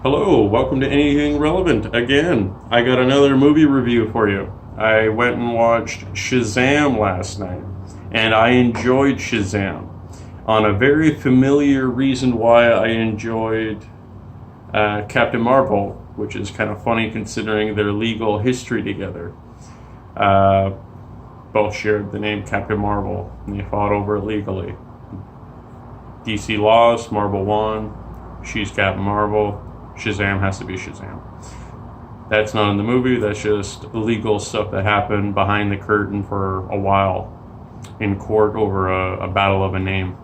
Hello, welcome to Anything Relevant again. I got another movie review for you. I went and watched Shazam last night, and I enjoyed Shazam on a very familiar reason why I enjoyed Captain Marvel, which is kind of funny considering their legal history together. Uh, Both shared the name Captain Marvel, and they fought over it legally. DC lost, Marvel won, she's Captain Marvel. Shazam has to be Shazam. That's not in the movie, that's just legal stuff that happened behind the curtain for a while in court over a battle of a name.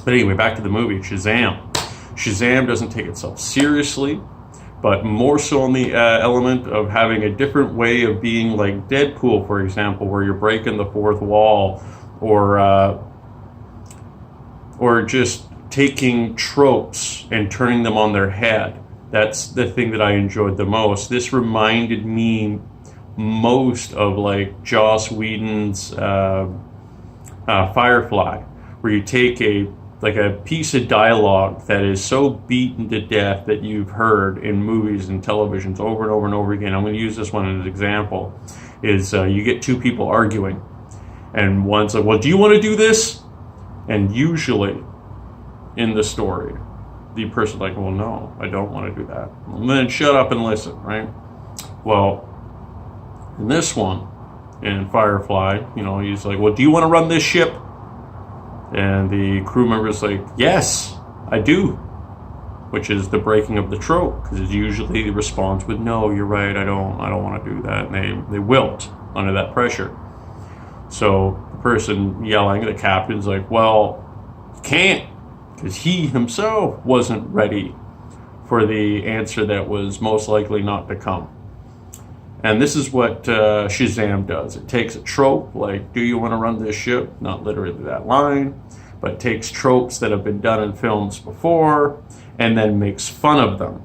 But anyway, back to the movie, Shazam. Shazam doesn't take itself seriously, but more so on the element of having a different way of being, like Deadpool, for example, where you're breaking the fourth wall, or just taking tropes and turning them on their head. That's the thing that I enjoyed the most. This reminded me most of like Joss Whedon's Firefly, where you take a piece of dialogue that is so beaten to death that you've heard in movies and televisions over and over and over again. I'm going to use this one as an example. Is you get two people arguing, and one's like, "Well, do you want to do this?" And usually, in the story, the person like, "Well, no, I don't want to do that." And then shut up and listen, right? Well, in this one, in Firefly, he's like, "Well, do you want to run this ship?" And the crew member's like, "Yes, I do," which is the breaking of the trope, because usually the response with, "No, you're right, I don't want to do that," and they wilt under that pressure. So the person yelling, the captain's like, "Well, you can't," because he himself wasn't ready for the answer that was most likely not to come. And this is what Shazam does. It takes a trope like, "Do you want to run this ship?" Not literally that line, but it takes tropes that have been done in films before and then makes fun of them.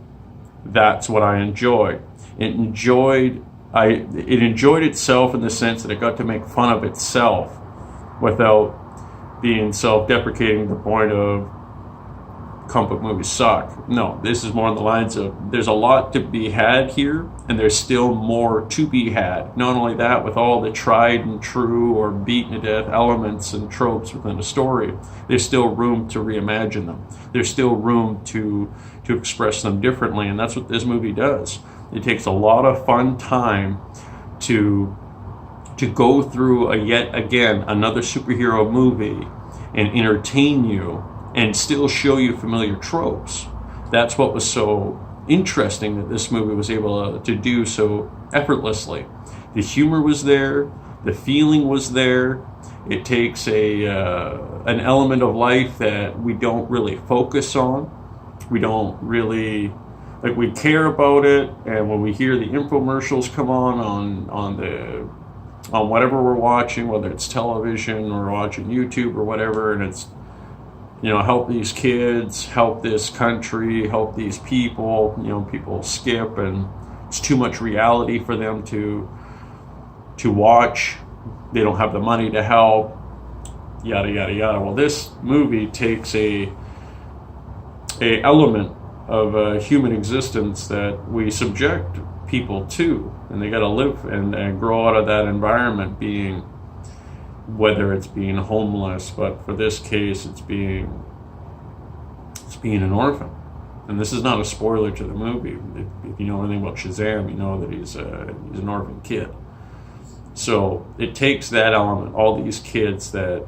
That's what I enjoyed. It enjoyed itself in the sense that it got to make fun of itself without being self-deprecating to the point of comic book movies suck. No, this is more on the lines of there's a lot to be had here, and there's still more to be had. Not only that, with all the tried and true or beaten to death elements and tropes within a story, there's still room to reimagine them. There's still room to express them differently, and that's what this movie does. It takes a lot of fun time to go through yet again another superhero movie and entertain you and still show you familiar tropes. That's what was so interesting that this movie was able to do so effortlessly. The humor was there, the feeling was there. It takes an element of life that we don't really focus on. We don't really we care about it, and when we hear the infomercials come on whatever we're watching, whether it's television or watching YouTube or whatever, and it's help these kids, help this country, help these people. People skip, and it's too much reality for them to watch. They don't have the money to help, yada yada yada. Well, this movie takes a element of human existence that we subject people to, and they got to live and grow out of that environment, being, whether it's being homeless, but for this case it's being an orphan. And this is not a spoiler to the movie. If you know anything about Shazam, you know that he's an orphan kid. So it takes that element, all these kids that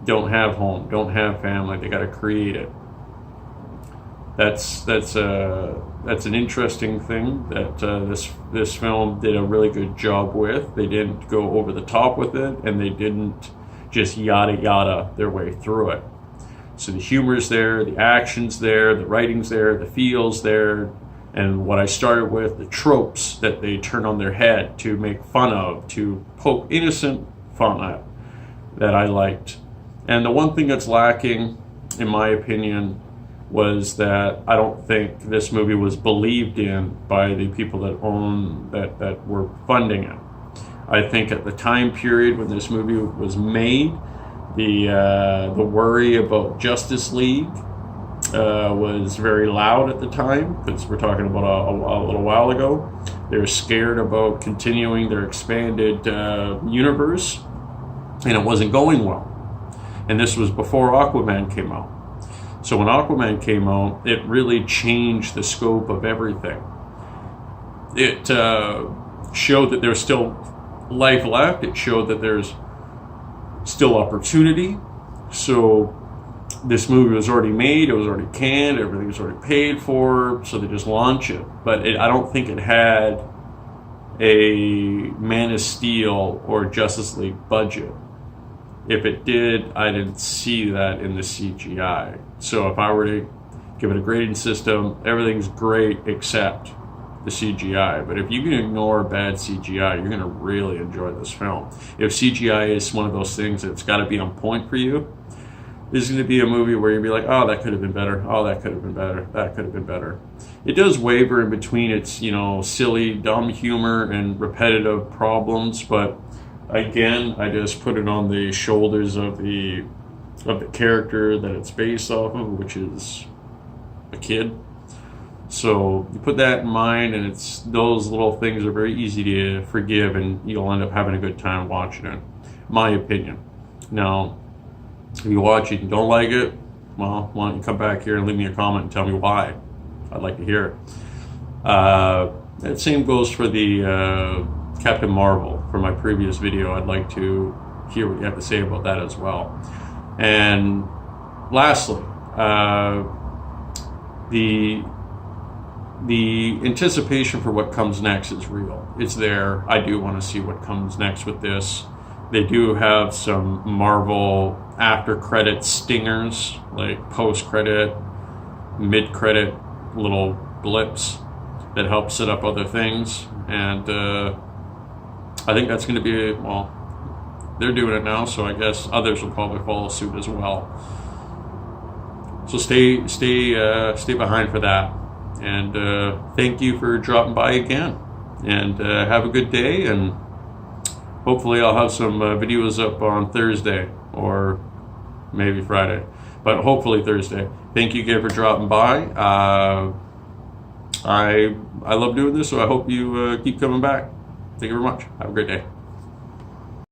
don't have home, don't have family, they got to create it. That's an interesting thing that this film did a really good job with. They didn't go over the top with it, and they didn't just yada yada their way through it. So the humor's there, the action's there, the writing's there, the feel's there, and what I started with, the tropes that they turn on their head to make fun of, to poke innocent fun at, that I liked. And the one thing that's lacking, in my opinion, was that I don't think this movie was believed in by the people that were funding it. I think at the time period when this movie was made, the worry about Justice League was very loud at the time, because we're talking about a little while ago. They were scared about continuing their expanded universe, and it wasn't going well. And this was before Aquaman came out. So when Aquaman came out, it really changed the scope of everything. It showed that there's still life left. It showed that there's still opportunity. So this movie was already made, it was already canned, everything was already paid for, so they just launch it. But I don't think it had a Man of Steel or Justice League budget. If it did, I didn't see that in the CGI. So if I were to give it a grading system, everything's great except the CGI. But if you can ignore bad CGI, you're going to really enjoy this film. If CGI is one of those things that's got to be on point for you, this is going to be a movie where you'll be like, oh, that could have been better. Oh, that could have been better. That could have been better. It does waver in between its, silly, dumb humor and repetitive problems. But again, I just put it on the shoulders of the character that it's based off of, which is a kid. So you put that in mind, and those little things are very easy to forgive, and you'll end up having a good time watching it. My opinion. Now, if you watch it and don't like it, well, why don't you come back here and leave me a comment and tell me why? I'd like to hear it. That same goes for the Captain Marvel. For my previous video, I'd like to hear what you have to say about that as well. And lastly, the anticipation for what comes next is real. It's there. I do want to see what comes next with this. They do have some Marvel after-credit stingers, like post-credit, mid-credit little blips that help set up other things. And I think that's going to be, well, they're doing it now, so I guess others will probably follow suit as well. So stay behind for that. And thank you for dropping by again. And have a good day, and hopefully I'll have some videos up on Thursday or maybe Friday, but hopefully Thursday. Thank you again for dropping by. I love doing this, so I hope you keep coming back. Thank you very much. Have a great day.